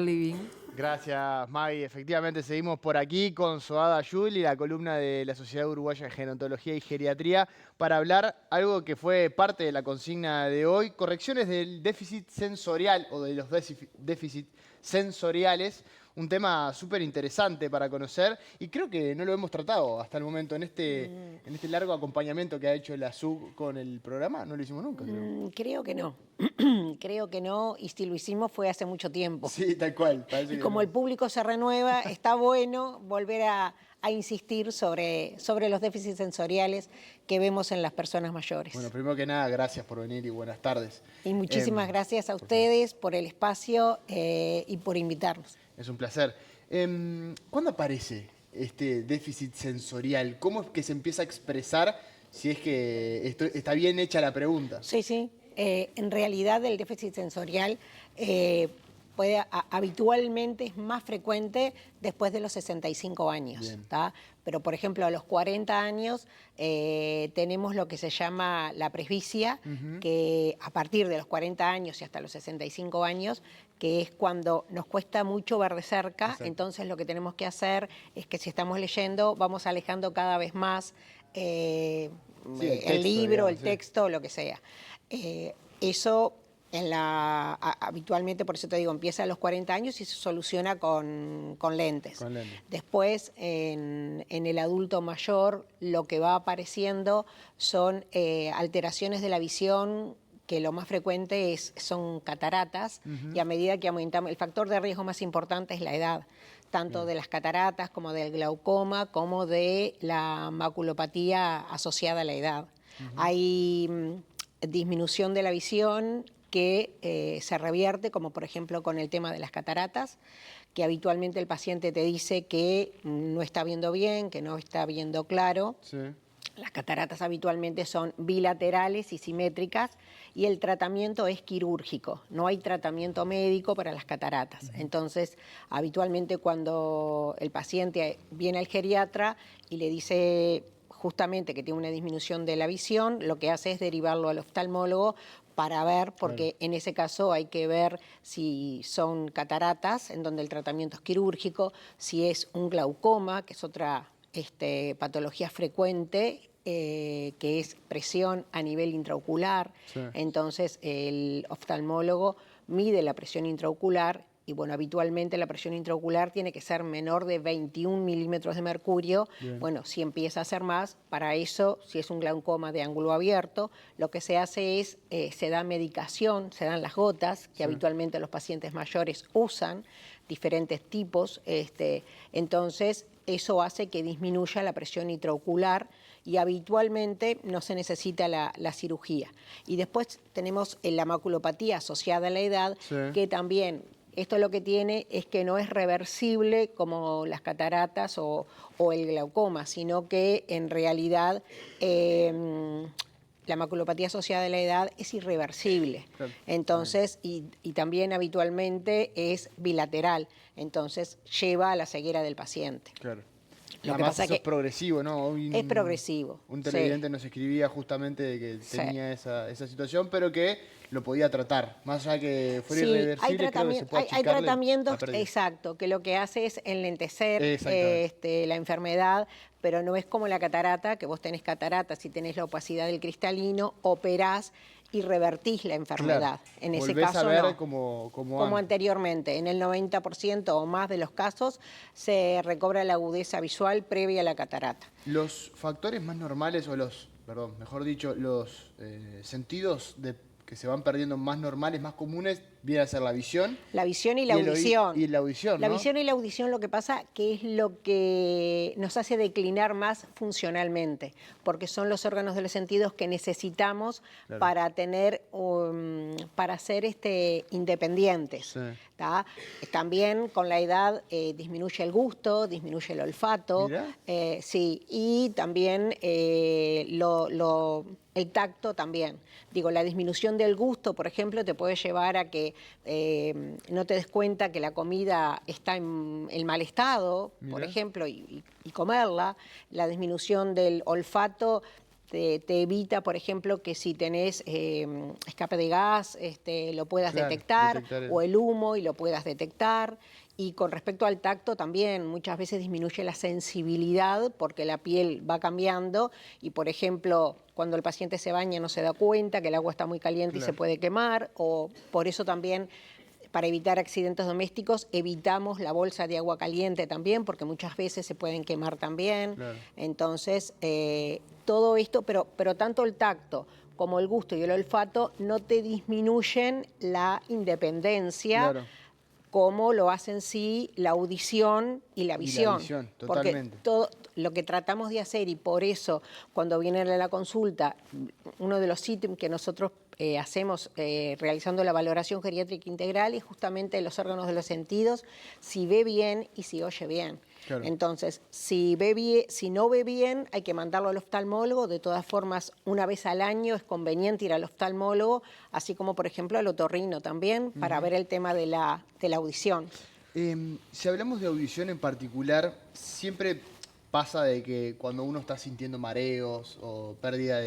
Living. Gracias, Maggie. Efectivamente, seguimos por aquí con Soada Yul y la columna de la Sociedad Uruguaya de Gerontología y Geriatría para hablar algo que fue parte de la consigna de hoy, correcciones del déficit sensorial o de los déficits sensoriales, un tema súper interesante para conocer y creo que no lo hemos tratado hasta el momento en este largo acompañamiento que ha hecho la SUB con el programa. No lo hicimos nunca, creo. Creo que no. Creo que no, y si lo hicimos fue hace mucho tiempo. Sí, tal cual. Parece Y que como no. el público se renueva, está bueno volver a insistir sobre los déficits sensoriales que vemos en las personas mayores. Bueno, primero que nada, gracias por venir y buenas tardes. Y muchísimas gracias a por favor. ustedes por el espacio y por invitarnos. Es un placer. ¿Cuándo aparece este déficit sensorial? ¿Cómo es que se empieza a expresar si es que está bien hecha la pregunta? Sí, sí. En realidad el déficit sensorial habitualmente es más frecuente después de los 65 años. Pero, por ejemplo, a los 40 años tenemos lo que se llama la presbicia, que a partir de los 40 años y hasta los 65 años, que es cuando nos cuesta mucho ver de cerca. Exacto. Entonces lo que tenemos que hacer es que si estamos leyendo, vamos alejando cada vez más el libro, el texto, lo que sea. Eso habitualmente, por eso te digo, empieza a los 40 años y se soluciona con lentes. Después, en el adulto mayor, lo que va apareciendo son alteraciones de la visión, que lo más frecuente son cataratas, y a medida que aumentamos, el factor de riesgo más importante es la edad, tanto de las cataratas como del glaucoma, como de la maculopatía asociada a la edad. Hay disminución de la visión que se revierte, como por ejemplo con el tema de las cataratas, que habitualmente el paciente te dice que no está viendo bien, que no está viendo claro. Sí. Las cataratas habitualmente son bilaterales y simétricas y el tratamiento es quirúrgico, no hay tratamiento médico para las cataratas. Entonces, habitualmente cuando el paciente viene al geriatra y le dice justamente que tiene una disminución de la visión, lo que hace es derivarlo al oftalmólogo para ver, porque en ese caso hay que ver si son cataratas, en donde el tratamiento es quirúrgico, si es un glaucoma, que es otra patología frecuente, que es presión a nivel intraocular. Sí. Entonces el oftalmólogo mide la presión intraocular y bueno, habitualmente la presión intraocular tiene que ser menor de 21 milímetros de mercurio. Bien. Bueno, si empieza a ser más, para eso, si es un glaucoma de ángulo abierto, lo que se hace es, se da medicación, se dan las gotas, que habitualmente los pacientes mayores usan, diferentes tipos, entonces eso hace que disminuya la presión intraocular y habitualmente no se necesita la cirugía. Y después tenemos la maculopatía asociada a la edad, que también, esto lo que tiene es que no es reversible como las cataratas o el glaucoma, sino que en realidad la maculopatía asociada a la edad es irreversible. Claro. Entonces, y también habitualmente es bilateral, entonces lleva a la ceguera del paciente. Claro. Lo Además, que pasa eso es es progresivo, ¿no? Es progresivo. Un televidente nos escribía justamente de que tenía esa situación, pero que lo podía tratar. Más allá que fuera irreversible, creo que se puede achicar. Hay tratamientos, exacto, que lo que hace es enlentecer la enfermedad, pero no es como la catarata, que vos tenés catarata, si tenés la opacidad del cristalino, operás y revertís la enfermedad. Claro. En ese caso, a ver no. como anteriormente. En el 90% o más de los casos se recobra la agudeza visual previa a la catarata. Los factores más normales, mejor dicho, los sentidos que se van perdiendo más normales, más comunes, viene a ser la visión. La visión y la audición. Y la audición, La visión y la audición, lo que pasa que es lo que nos hace declinar más funcionalmente, porque son los órganos de los sentidos que necesitamos para tener, para ser independientes. Sí. También con la edad disminuye el gusto, disminuye el olfato, sí, y también el tacto también. Digo, la disminución del gusto, por ejemplo, te puede llevar a que no te des cuenta que la comida está en mal estado, por ejemplo, y comerla. La disminución del olfato te evita, por ejemplo, que si tenés escape de gas, lo puedas detectar, o el humo y lo puedas detectar. Y con respecto al tacto también, muchas veces disminuye la sensibilidad porque la piel va cambiando y, por ejemplo, cuando el paciente se baña no se da cuenta que el agua está muy caliente y se puede quemar, o por eso también, para evitar accidentes domésticos, evitamos la bolsa de agua caliente también, porque muchas veces se pueden quemar también. Entonces, todo esto, pero tanto el tacto como el gusto y el olfato no te disminuyen la independencia, como lo hacen sí la audición y la visión. La visión, totalmente. Porque todo lo que tratamos de hacer, y por eso cuando vienen a la consulta, uno de los ítems que nosotros hacemos realizando la valoración geriátrica integral es justamente los órganos de los sentidos, si ve bien y si oye bien. Entonces, si no ve bien, hay que mandarlo al oftalmólogo. De todas formas, una vez al año es conveniente ir al oftalmólogo, así como, por ejemplo, al otorrino también, para ver el tema de la audición. Si hablamos de audición en particular, siempre pasa de que cuando uno está sintiendo mareos o pérdida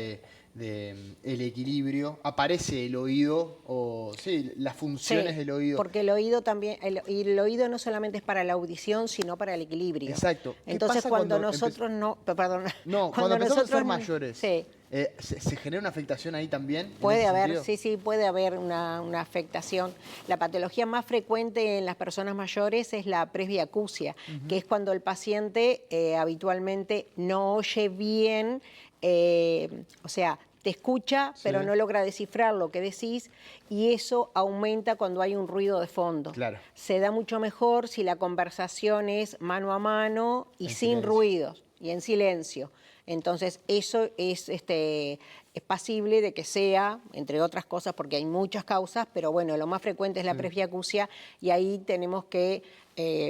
el equilibrio, aparece el oído o las funciones del oído. Porque el oído también, el oído no solamente es para la audición, sino para el equilibrio. Exacto. Entonces cuando nosotros cuando empezamos a ser mayores, ¿se genera una afectación ahí también? Puede haber, sí, puede haber una afectación. La patología más frecuente en las personas mayores es la presbiacusia, que es cuando el paciente habitualmente no oye bien, o sea, te escucha, pero no logra descifrar lo que decís, y eso aumenta cuando hay un ruido de fondo. Se da mucho mejor si la conversación es mano a mano y sin ruidos y en silencio. Entonces, eso es pasible de que sea, entre otras cosas, porque hay muchas causas, pero bueno, lo más frecuente es la presbiacusia, y ahí tenemos que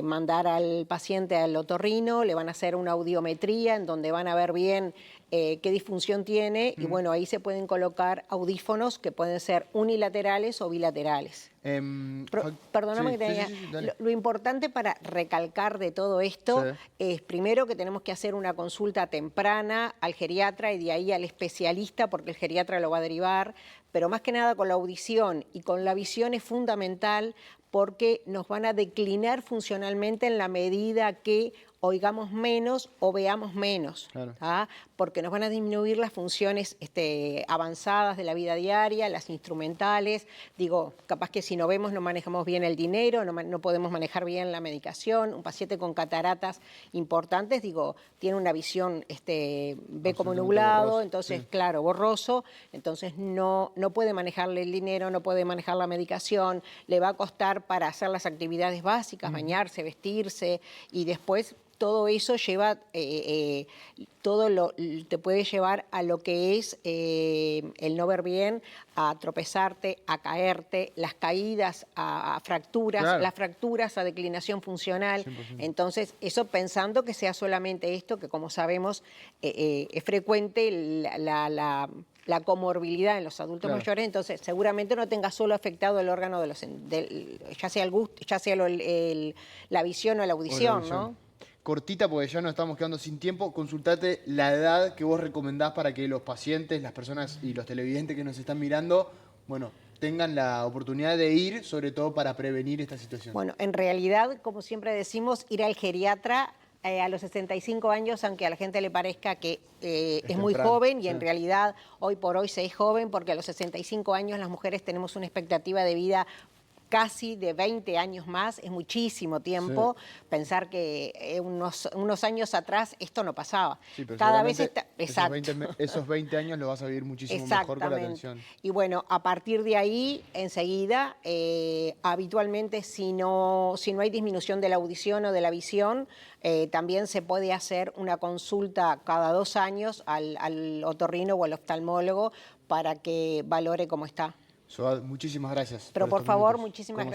mandar al paciente al otorrino, le van a hacer una audiometría en donde van a ver bien qué disfunción tiene, y bueno, ahí se pueden colocar audífonos que pueden ser unilaterales o bilaterales. Perdóname que te diga, lo importante para recalcar de todo esto es primero que tenemos que hacer una consulta temprana al geriatra y de ahí al especialista, porque el geriatra lo va a derivar, pero más que nada con la audición y con la visión es fundamental, porque nos van a declinar funcionalmente en la medida que oigamos menos o veamos menos, porque nos van a disminuir las funciones avanzadas de la vida diaria, las instrumentales. Digo, capaz que si no vemos no manejamos bien el dinero, no podemos manejar bien la medicación. Un paciente con cataratas importantes, digo, tiene una visión, ve como nublado, borroso, entonces, claro, borroso, entonces no puede manejarle el dinero, no puede manejar la medicación, le va a costar para hacer las actividades básicas, bañarse, vestirse, y después todo eso lleva, te puede llevar a lo que es el no ver bien, a tropezarte, a caerte, las caídas, a fracturas, las fracturas a declinación funcional. 100%. Entonces, eso pensando que sea solamente esto, que como sabemos es frecuente la comorbilidad en los adultos mayores, entonces seguramente no tenga solo afectado el órgano ya sea el gusto, ya sea la visión o la audición, ¿no? Cortita, porque ya nos estamos quedando sin tiempo, consultate la edad que vos recomendás para que los pacientes, las personas y los televidentes que nos están mirando, bueno, tengan la oportunidad de ir, sobre todo para prevenir esta situación. Bueno, en realidad, como siempre decimos, ir al geriatra a los 65 años, aunque a la gente le parezca que es muy joven, y en realidad hoy por hoy se es joven, porque a los 65 años las mujeres tenemos una expectativa de vida casi de 20 años más, es muchísimo tiempo. Pensar que unos años atrás esto no pasaba. Pero cada vez está... Esos 20 años lo vas a vivir muchísimo mejor con la atención. Y bueno, a partir de ahí, enseguida, habitualmente si no hay disminución de la audición o de la visión, también se puede hacer una consulta cada 2 años al otorrino o al oftalmólogo para que valore cómo está. Soad, muchísimas gracias. Pero por favor, muchísimas gracias.